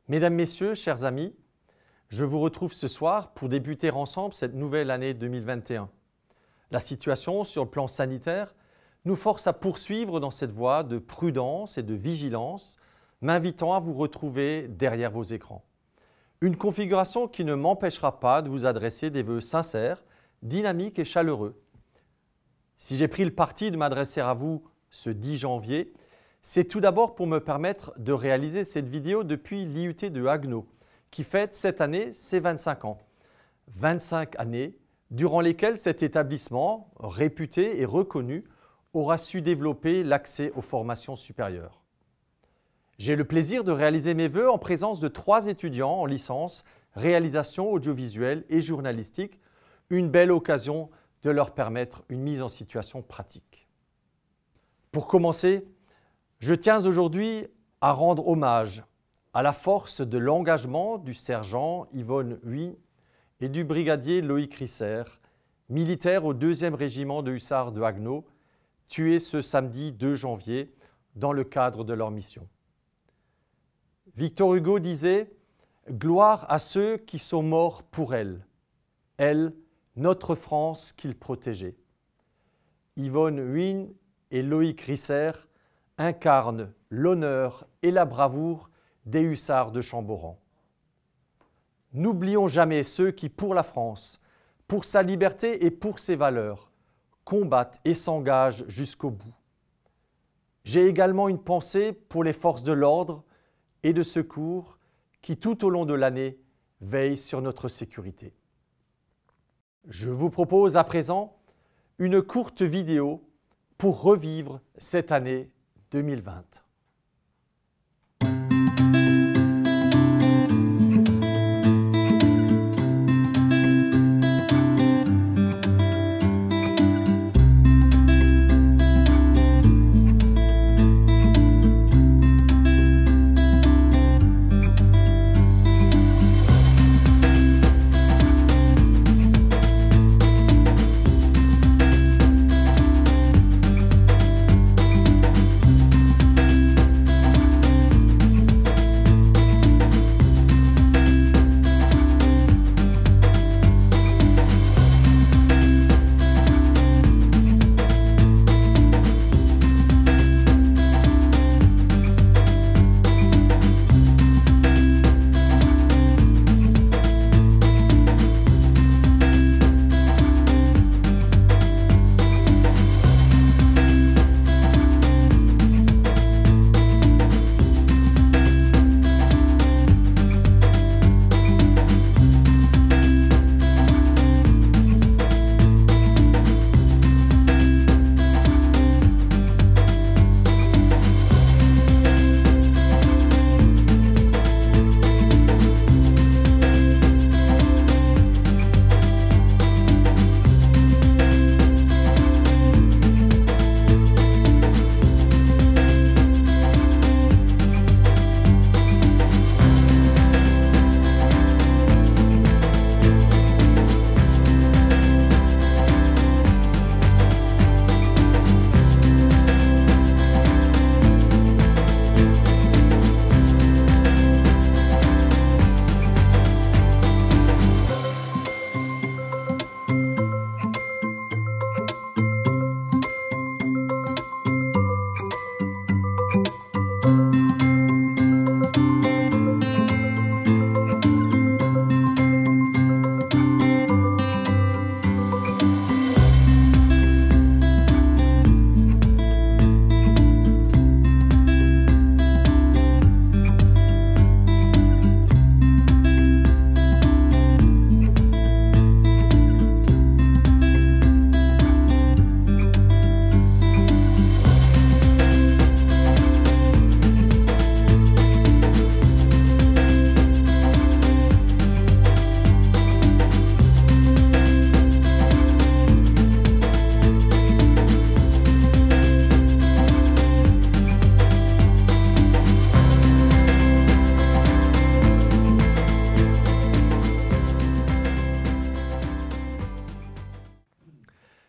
Mesdames, Messieurs, chers amis, je vous retrouve ce soir pour débuter ensemble cette nouvelle année 2021. La situation sur le plan sanitaire nous force à poursuivre dans cette voie de prudence et de vigilance, m'invitant à vous retrouver derrière vos écrans. Une configuration qui ne m'empêchera pas de vous adresser des vœux sincères, dynamiques et chaleureux. Si j'ai pris le parti de m'adresser à vous ce 10 janvier, c'est tout d'abord pour me permettre de réaliser cette vidéo depuis l'IUT de Haguenau, qui fête cette année ses 25 ans. 25 années durant lesquelles cet établissement, réputé et reconnu, aura su développer l'accès aux formations supérieures. J'ai le plaisir de réaliser mes vœux en présence de 3 étudiants en licence réalisation audiovisuelle et journalistique, une belle occasion de leur permettre une mise en situation pratique. Pour commencer, je tiens aujourd'hui à rendre hommage à la force de l'engagement du sergent Yvonne Huy et du brigadier Loïc Risser, militaires au 2e régiment de hussards de Haguenau, tués ce samedi 2 janvier dans le cadre de leur mission. Victor Hugo disait « Gloire à ceux qui sont morts pour elle, elle, notre France qu'ils protégeaient ». Yvonne Huy et Loïc Risser incarnent l'honneur et la bravoure des hussards de Chamboran. N'oublions jamais ceux qui, pour la France, pour sa liberté et pour ses valeurs, combattent et s'engagent jusqu'au bout. J'ai également une pensée pour les forces de l'ordre et de secours qui, tout au long de l'année, veillent sur notre sécurité. Je vous propose à présent une courte vidéo pour revivre cette année 2020.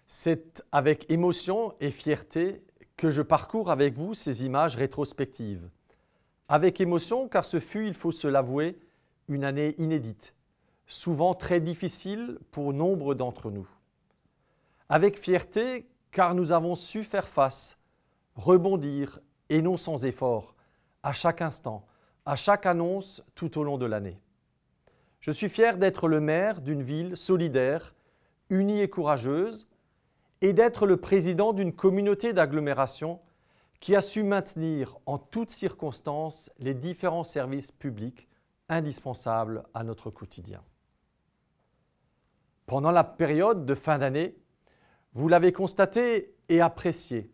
C'est avec émotion et fierté que je parcours avec vous ces images rétrospectives. Avec émotion car ce fut, il faut se l'avouer, une année inédite, souvent très difficile pour nombre d'entre nous. Avec fierté car nous avons su faire face, rebondir et non sans effort, à chaque instant, à chaque annonce tout au long de l'année. Je suis fier d'être le maire d'une ville solidaire, unie et courageuse, et d'être le président d'une communauté d'agglomération qui a su maintenir en toutes circonstances les différents services publics indispensables à notre quotidien. Pendant la période de fin d'année, vous l'avez constaté et apprécié,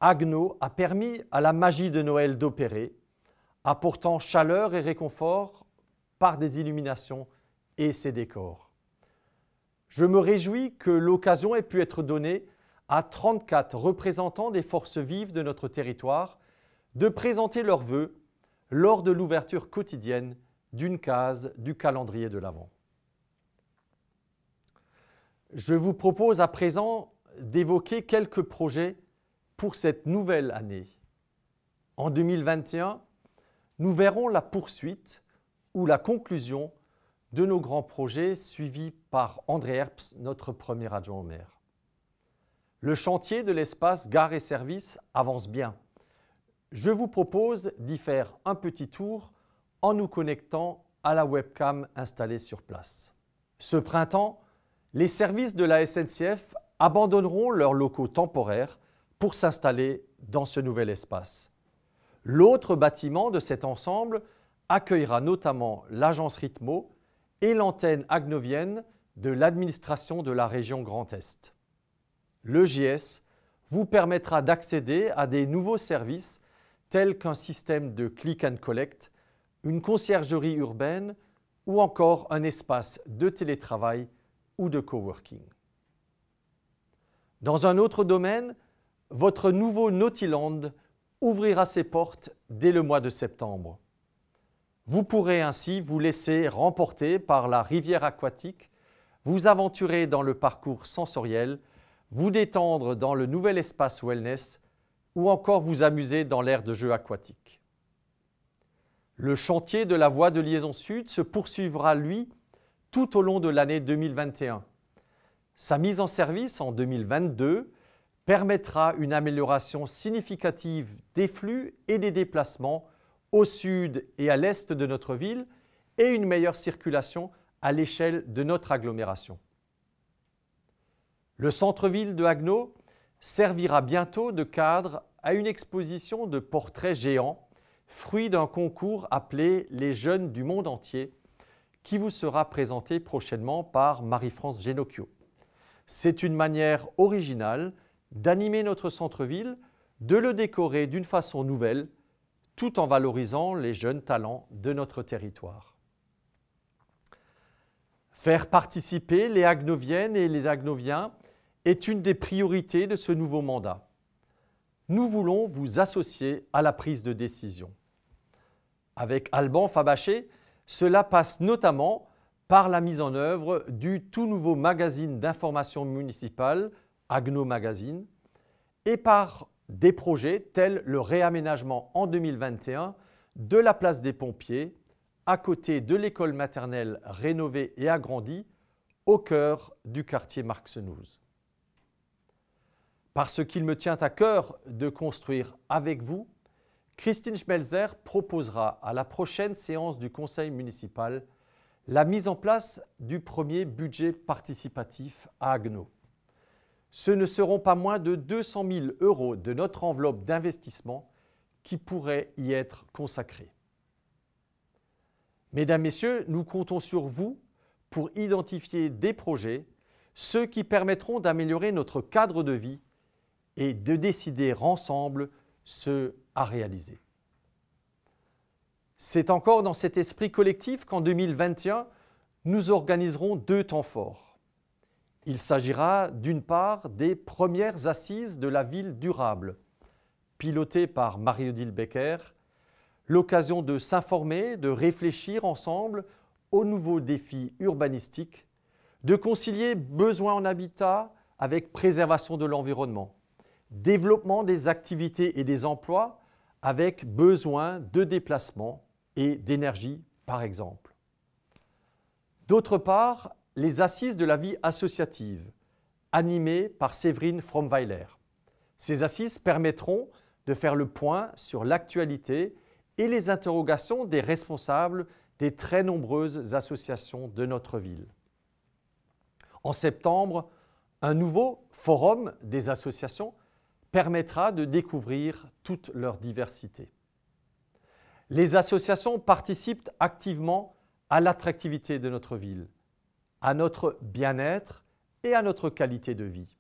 Agno a permis à la magie de Noël d'opérer, apportant chaleur et réconfort par des illuminations et ses décors. Je me réjouis que l'occasion ait pu être donnée à 34 représentants des forces vives de notre territoire de présenter leurs vœux lors de l'ouverture quotidienne d'une case du calendrier de l'Avent. Je vous propose à présent d'évoquer quelques projets pour cette nouvelle année. En 2021, nous verrons la poursuite ou la conclusion de nos grands projets suivis par André Herps, notre premier adjoint au maire. Le chantier de l'espace Gare et Services avance bien. Je vous propose d'y faire un petit tour en nous connectant à la webcam installée sur place. Ce printemps, les services de la SNCF abandonneront leurs locaux temporaires pour s'installer dans ce nouvel espace. L'autre bâtiment de cet ensemble accueillera notamment l'agence Rythmo et l'antenne agnovienne de l'administration de la région Grand Est. Le JS vous permettra d'accéder à des nouveaux services tels qu'un système de click and collect, une conciergerie urbaine ou encore un espace de télétravail ou de coworking. Dans un autre domaine, votre nouveau Nautiland ouvrira ses portes dès le mois de septembre. Vous pourrez ainsi vous laisser remporter par la rivière aquatique, vous aventurer dans le parcours sensoriel, vous détendre dans le nouvel espace wellness ou encore vous amuser dans l'aire de jeu aquatique. Le chantier de la voie de liaison sud se poursuivra, lui, tout au long de l'année 2021. Sa mise en service en 2022 permettra une amélioration significative des flux et des déplacements au sud et à l'est de notre ville et une meilleure circulation à l'échelle de notre agglomération. Le centre-ville de Agno servira bientôt de cadre à une exposition de portraits géants, fruit d'un concours appelé Les Jeunes du Monde Entier, qui vous sera présenté prochainement par Marie-France Genocchio. C'est une manière originale d'animer notre centre-ville, de le décorer d'une façon nouvelle, tout en valorisant les jeunes talents de notre territoire. Faire participer les Agnoviennes et les Agnoviens est une des priorités de ce nouveau mandat. Nous voulons vous associer à la prise de décision. Avec Alban Fabaché, cela passe notamment par la mise en œuvre du tout nouveau magazine d'information municipale, Agno Magazine, et par des projets tels le réaménagement en 2021 de la place des Pompiers, à côté de l'école maternelle rénovée et agrandie, au cœur du quartier Marxenouze. Parce qu'il me tient à cœur de construire avec vous, Christine Schmelzer proposera à la prochaine séance du conseil municipal la mise en place du premier budget participatif à Agno. Ce ne seront pas moins de 200 000 € de notre enveloppe d'investissement qui pourraient y être consacrés. Mesdames, Messieurs, nous comptons sur vous pour identifier des projets, ceux qui permettront d'améliorer notre cadre de vie et de décider ensemble ceux à réaliser. C'est encore dans cet esprit collectif qu'en 2021, nous organiserons 2 temps forts. Il s'agira d'une part des premières assises de la ville durable, pilotées par Marie-Odile Becker, l'occasion de s'informer, de réfléchir ensemble aux nouveaux défis urbanistiques, de concilier besoins en habitat avec préservation de l'environnement, développement des activités et des emplois avec besoin de déplacement et d'énergie, par exemple. D'autre part, les assises de la vie associative, animées par Séverine Frommweiler. Ces assises permettront de faire le point sur l'actualité et les interrogations des responsables des très nombreuses associations de notre ville. En septembre, un nouveau forum des associations permettra de découvrir toute leur diversité. Les associations participent activement à l'attractivité de notre ville, à notre bien-être et à notre qualité de vie.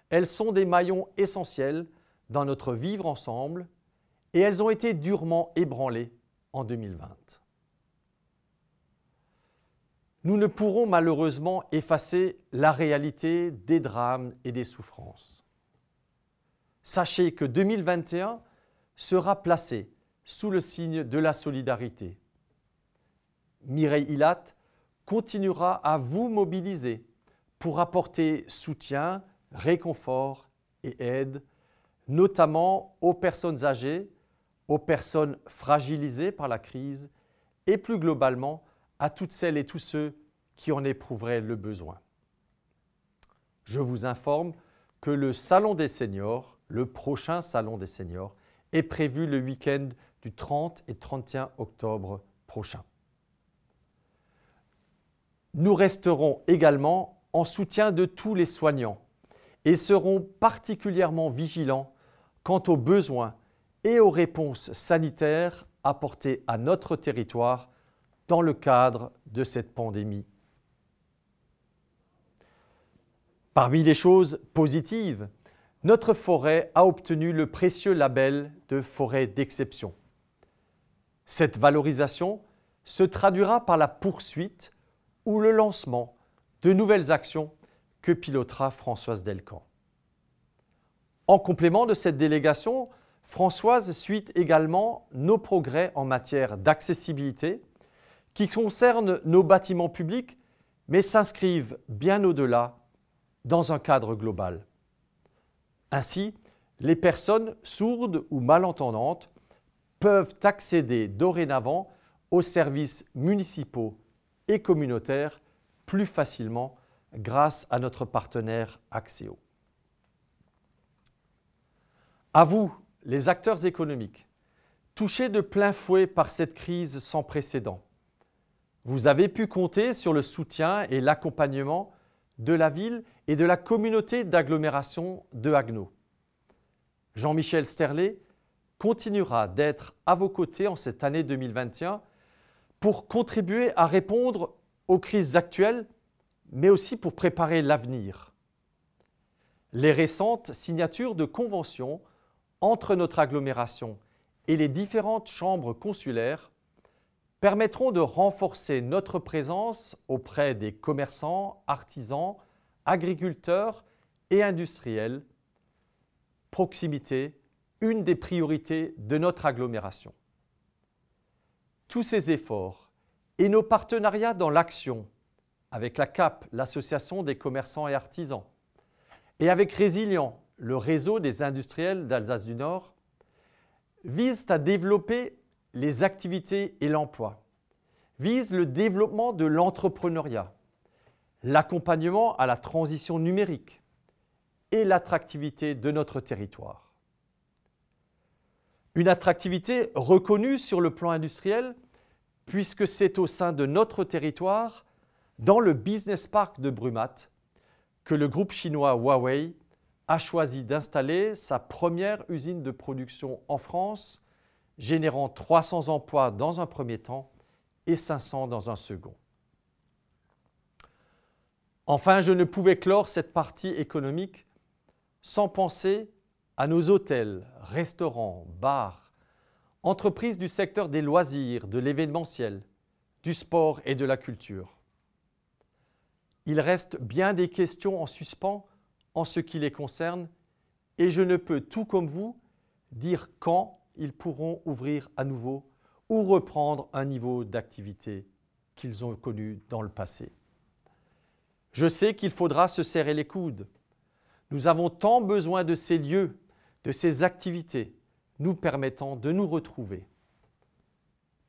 Elles sont des maillons essentiels dans notre vivre ensemble et elles ont été durement ébranlées en 2020. Nous ne pourrons malheureusement effacer la réalité des drames et des souffrances. Sachez que 2021 sera placé sous le signe de la solidarité. Mireille Hillat continuera à vous mobiliser pour apporter soutien, réconfort et aide, notamment aux personnes âgées, aux personnes fragilisées par la crise et plus globalement à toutes celles et tous ceux qui en éprouveraient le besoin. Je vous informe que le Salon des seniors, le prochain Salon des seniors, est prévu le week-end du 30 et 31 octobre prochain. Nous resterons également en soutien de tous les soignants et serons particulièrement vigilants quant aux besoins et aux réponses sanitaires apportées à notre territoire dans le cadre de cette pandémie. Parmi les choses positives, notre forêt a obtenu le précieux label de forêt d'exception. Cette valorisation se traduira par la poursuite ou le lancement de nouvelles actions que pilotera Françoise Delcamp. En complément de cette délégation, Françoise suit également nos progrès en matière d'accessibilité qui concernent nos bâtiments publics mais s'inscrivent bien au-delà dans un cadre global. Ainsi, les personnes sourdes ou malentendantes peuvent accéder dorénavant aux services municipaux et communautaires plus facilement grâce à notre partenaire Axéo. À vous, les acteurs économiques, touchés de plein fouet par cette crise sans précédent, vous avez pu compter sur le soutien et l'accompagnement de la ville et de la communauté d'agglomération de Haguenau. Jean-Michel Sterlet continuera d'être à vos côtés en cette année 2021 pour contribuer à répondre aux crises actuelles, mais aussi pour préparer l'avenir. Les récentes signatures de conventions entre notre agglomération et les différentes chambres consulaires permettront de renforcer notre présence auprès des commerçants, artisans, agriculteurs et industriels. Proximité, une des priorités de notre agglomération. Tous ces efforts et nos partenariats dans l'action avec la CAP, l'Association des commerçants et artisans, et avec Résilient, le réseau des industriels d'Alsace du Nord, visent à développer les activités et l'emploi, visent le développement de l'entrepreneuriat, l'accompagnement à la transition numérique et l'attractivité de notre territoire. Une attractivité reconnue sur le plan industriel puisque c'est au sein de notre territoire, dans le Business Park de Brumath, que le groupe chinois Huawei a choisi d'installer sa première usine de production en France, générant 300 emplois dans un premier temps et 500 dans un second. Enfin, je ne pouvais clore cette partie économique sans penser à nos hôtels, restaurants, bars, entreprises du secteur des loisirs, de l'événementiel, du sport et de la culture. Il reste bien des questions en suspens en ce qui les concerne et je ne peux, tout comme vous, dire quand ils pourront ouvrir à nouveau ou reprendre un niveau d'activité qu'ils ont connu dans le passé. Je sais qu'il faudra se serrer les coudes. Nous avons tant besoin de ces lieux, de ces activités, nous permettant de nous retrouver.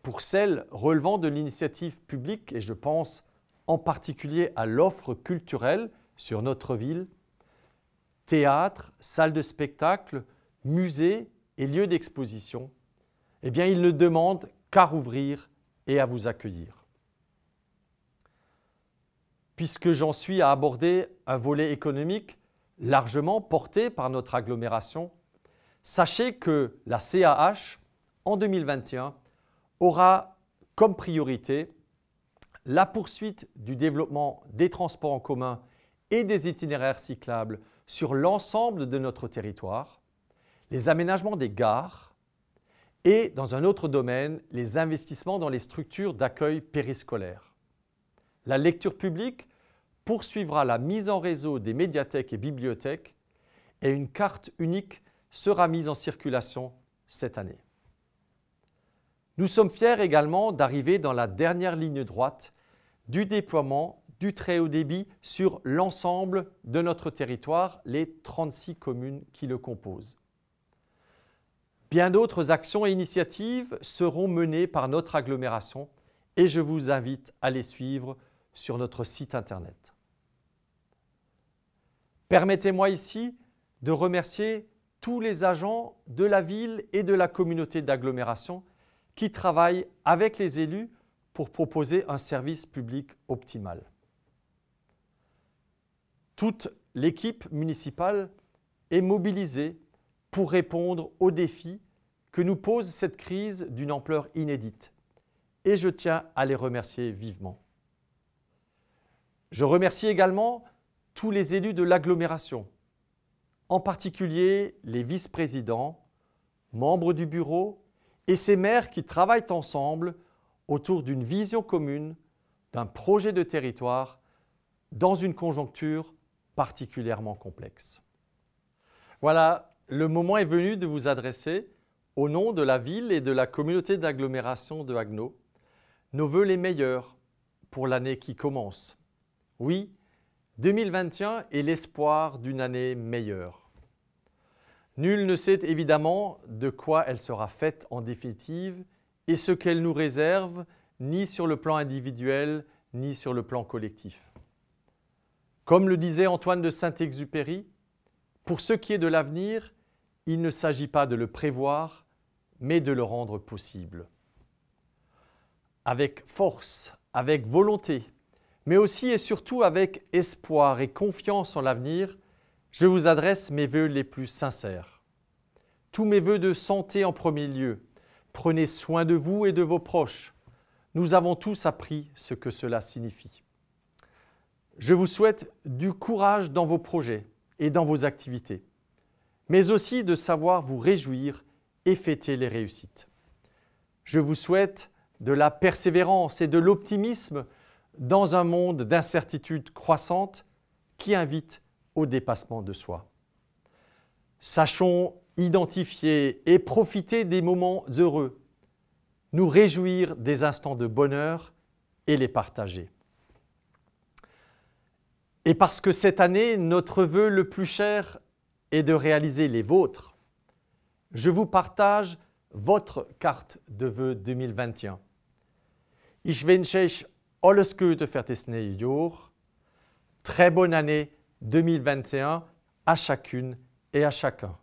Pour celles relevant de l'initiative publique, et je pense en particulier à l'offre culturelle sur notre ville, théâtre, salles de spectacle, musées et lieux d'exposition, eh bien, ils ne demandent qu'à rouvrir et à vous accueillir. Puisque j'en suis à aborder un volet économique largement porté par notre agglomération, sachez que la CAH, en 2021, aura comme priorité la poursuite du développement des transports en commun et des itinéraires cyclables sur l'ensemble de notre territoire, les aménagements des gares et, dans un autre domaine, les investissements dans les structures d'accueil périscolaire. La lecture publique poursuivra la mise en réseau des médiathèques et bibliothèques et une carte unique sera mise en circulation cette année. Nous sommes fiers également d'arriver dans la dernière ligne droite du déploiement du très haut débit sur l'ensemble de notre territoire, les 36 communes qui le composent. Bien d'autres actions et initiatives seront menées par notre agglomération et je vous invite à les suivre sur notre site internet. Permettez-moi ici de remercier tous les agents de la ville et de la communauté d'agglomération qui travaillent avec les élus pour proposer un service public optimal. Toute l'équipe municipale est mobilisée pour répondre aux défis que nous pose cette crise d'une ampleur inédite et je tiens à les remercier vivement. Je remercie également tous les élus de l'agglomération, en particulier les vice-présidents, membres du bureau et ces maires qui travaillent ensemble autour d'une vision commune, d'un projet de territoire dans une conjoncture particulièrement complexe. Voilà, le moment est venu de vous adresser, au nom de la ville et de la communauté d'agglomération de Haguenau, nos vœux les meilleurs pour l'année qui commence. Oui, 2021 est l'espoir d'une année meilleure. Nul ne sait évidemment de quoi elle sera faite en définitive et ce qu'elle nous réserve, ni sur le plan individuel, ni sur le plan collectif. Comme le disait Antoine de Saint-Exupéry, pour ce qui est de l'avenir, il ne s'agit pas de le prévoir, mais de le rendre possible. Avec force, avec volonté, mais aussi et surtout avec espoir et confiance en l'avenir, je vous adresse mes vœux les plus sincères. Tous mes vœux de santé en premier lieu. Prenez soin de vous et de vos proches. Nous avons tous appris ce que cela signifie. Je vous souhaite du courage dans vos projets et dans vos activités, mais aussi de savoir vous réjouir et fêter les réussites. Je vous souhaite de la persévérance et de l'optimisme dans un monde d'incertitudes croissantes qui invite au dépassement de soi. Sachons identifier et profiter des moments heureux, nous réjouir des instants de bonheur et les partager. Et parce que cette année, notre vœu le plus cher est de réaliser les vôtres, je vous partage votre carte de vœux 2021. Ich wünsche euch alles Gute für das neue Jahr. Très bonne année 2021 à chacune et à chacun.